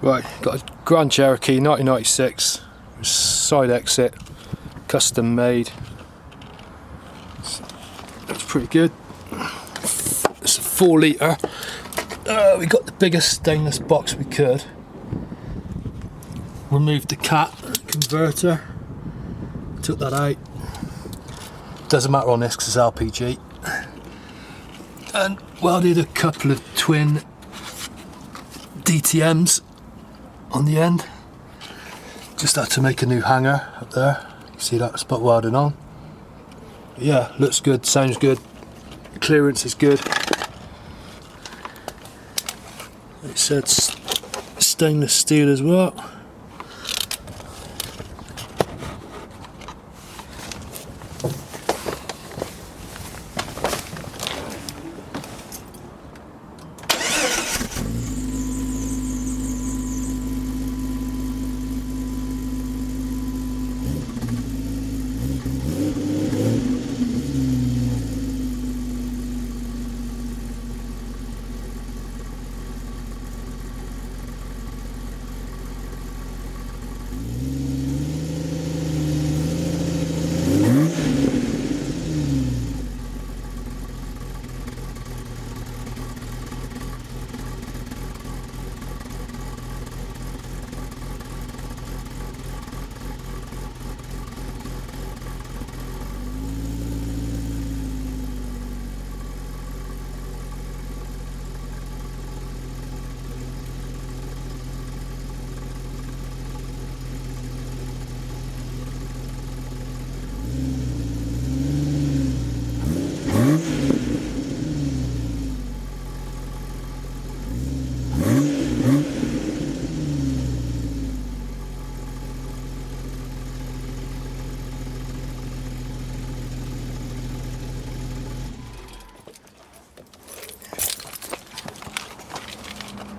Right, got a Grand Cherokee 1996, side exit, custom made. Looks pretty good. It's a 4 litre. We got the biggest stainless box we could. Removed the cat converter, took that out. Doesn't matter on this because it's LPG. And welded a couple of twin DTMs on the end. Just had to make a new hanger up there. See that spot welded on. But yeah, looks good, sounds good. Clearance is good. It said stainless steel as well.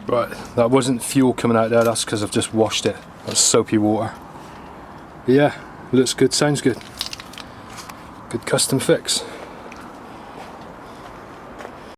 Right, that wasn't fuel coming out there, that's because I've just washed it. That's soapy water. But yeah, looks good, sounds good. Good custom fix.